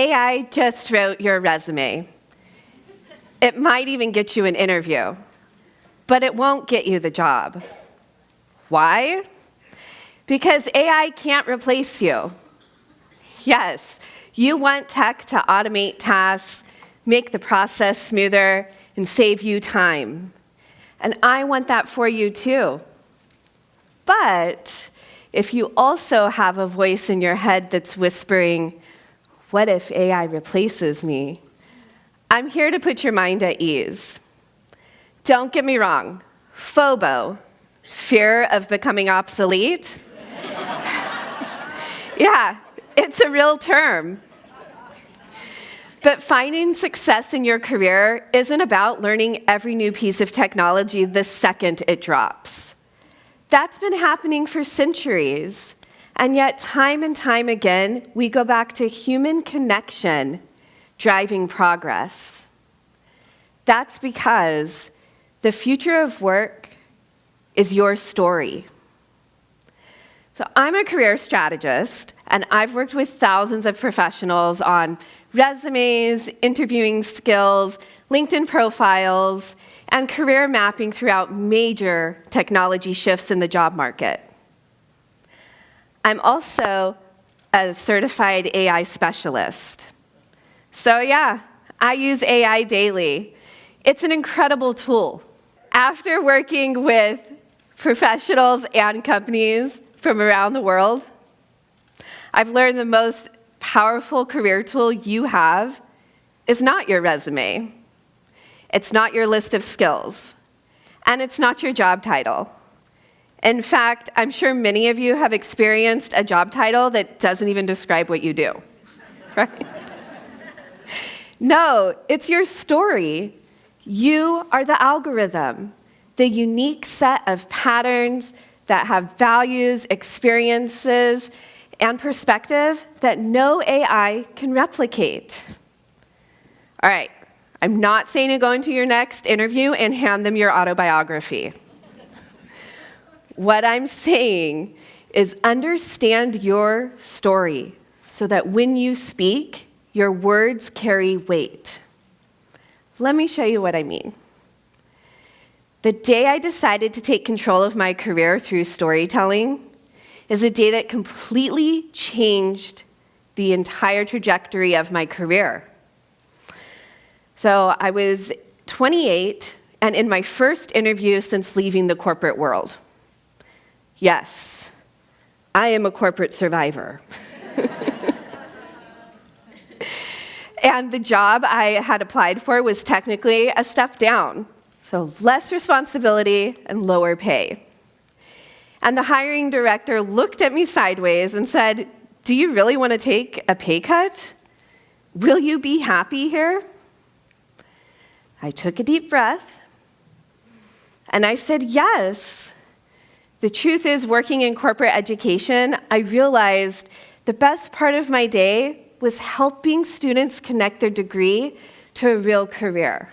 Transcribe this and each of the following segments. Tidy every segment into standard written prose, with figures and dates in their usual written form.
AI just wrote your resume. It might even get you an interview, but it won't get you the job. Why? Because AI can't replace you. Yes, you want tech to automate tasks, make the process smoother, and save you time. And I want that for you too. But if you also have a voice in your head that's whispering, what if AI replaces me? I'm here to put your mind at ease. Don't get me wrong, FOBO, fear of becoming obsolete. Yeah, it's a real term. But finding success in your career isn't about learning every new piece of technology the second it drops. That's been happening for centuries. And yet, time and time again, we go back to human connection driving progress. That's because the future of work is your story. So I'm a career strategist, and I've worked with thousands of professionals on resumes, interviewing skills, LinkedIn profiles, and career mapping throughout major technology shifts in the job market. I'm also a certified AI specialist. So yeah, I use AI daily. It's an incredible tool. After working with professionals and companies from around the world, I've learned the most powerful career tool you have is not your resume. It's not your list of skills. And it's not your job title. In fact, I'm sure many of you have experienced a job title that doesn't even describe what you do, right? No, it's your story. You are the algorithm, the unique set of patterns that have values, experiences, and perspective that no AI can replicate. All right, I'm not saying to go into your next interview and hand them your autobiography. What I'm saying is understand your story so that when you speak, your words carry weight. Let me show you what I mean. The day I decided to take control of my career through storytelling is a day that completely changed the entire trajectory of my career. So I was 28 and in my first interview since leaving the corporate world. Yes, I am a corporate survivor. And the job I had applied for was technically a step down, so less responsibility and lower pay. And the hiring director looked at me sideways and said, "Do you really want to take a pay cut? Will you be happy here?" I took a deep breath, and I said, "Yes." The truth is, working in corporate education, I realized the best part of my day was helping students connect their degree to a real career.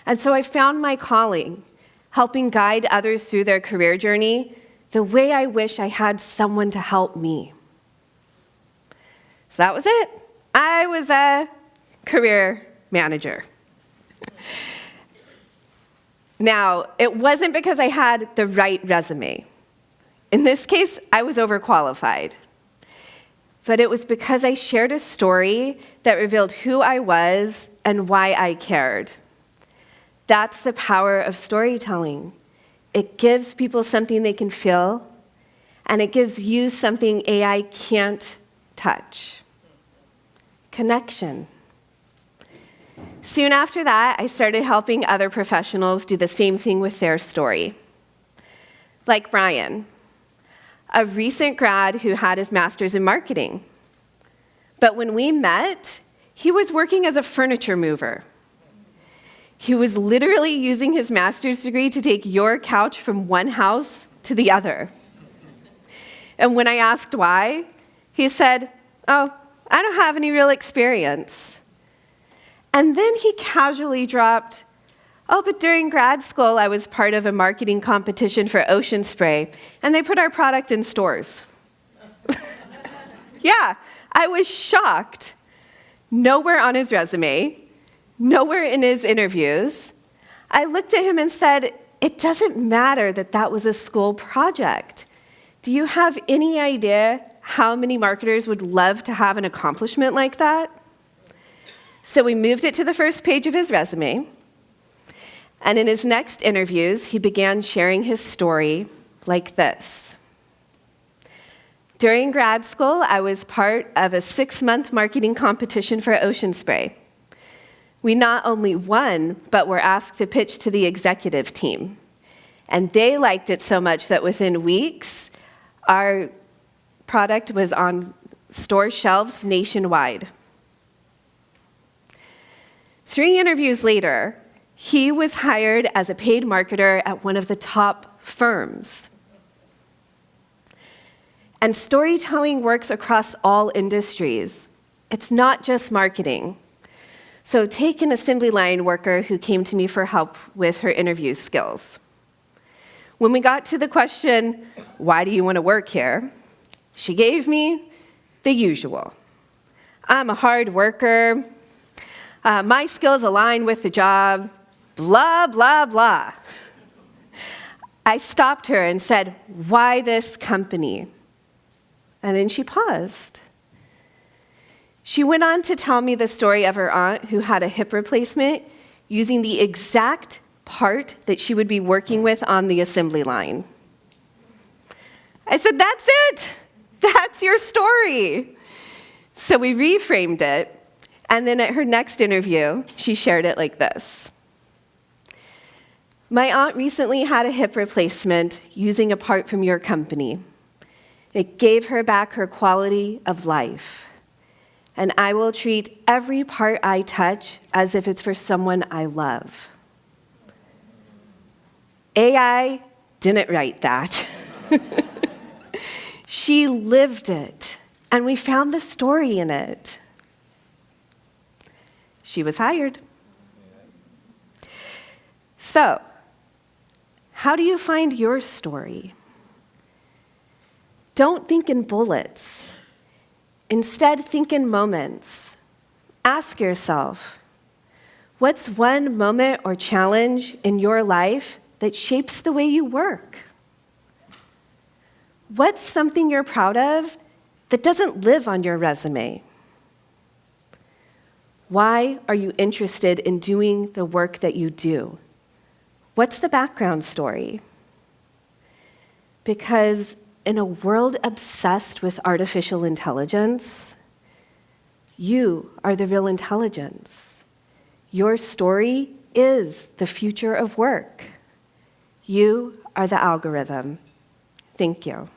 And so I found my calling, helping guide others through their career journey the way I wish I had someone to help me. So that was it. I was a career manager. Now, it wasn't because I had the right resume. In this case, I was overqualified. But it was because I shared a story that revealed who I was and why I cared. That's the power of storytelling. It gives people something they can feel, and it gives you something AI can't touch. Connection. Soon after that, I started helping other professionals do the same thing with their story. Like Brian, a recent grad who had his master's in marketing. But when we met, he was working as a furniture mover. He was literally using his master's degree to take your couch from one house to the other. And when I asked why, he said, "Oh, I don't have any real experience." And then he casually dropped, "Oh, but during grad school, I was part of a marketing competition for Ocean Spray, and they put our product in stores." Yeah, I was shocked. nowhere on his resume, nowhere in his interviews. I looked at him and said, "It doesn't matter that that was a school project. Do you have any idea how many marketers would love to have an accomplishment like that?" So we moved it to the first page of his resume. And in his next interviews, he began sharing his story like this. During grad school, I was part of a 6-month marketing competition for Ocean Spray. We not only won, but were asked to pitch to the executive team. And they liked it so much that within weeks, our product was on store shelves nationwide. 3 interviews later, he was hired as a paid marketer at one of the top firms. And storytelling works across all industries. It's not just marketing. So take an assembly line worker who came to me for help with her interview skills. When we got to the question, "Why do you want to work here?" she gave me the usual. "I'm a hard worker. My skills align with the job, blah, blah, blah." I stopped her and said, "Why this company?" And then she paused. She went on to tell me the story of her aunt who had a hip replacement using the exact part that she would be working with on the assembly line. I said, "That's it. That's your story." So we reframed it. And then at her next interview, she shared it like this. "My aunt recently had a hip replacement using a part from your company. It gave her back her quality of life. And I will treat every part I touch as if it's for someone I love." AI didn't write that. She lived it, and we found the story in it. She was hired. So, how do you find your story? Don't think in bullets. Instead, think in moments. Ask yourself, what's one moment or challenge in your life that shapes the way you work? What's something you're proud of that doesn't live on your resume? Why are you interested in doing the work that you do? What's the background story? Because in a world obsessed with artificial intelligence, you are the real intelligence. Your story is the future of work. You are the algorithm. Thank you.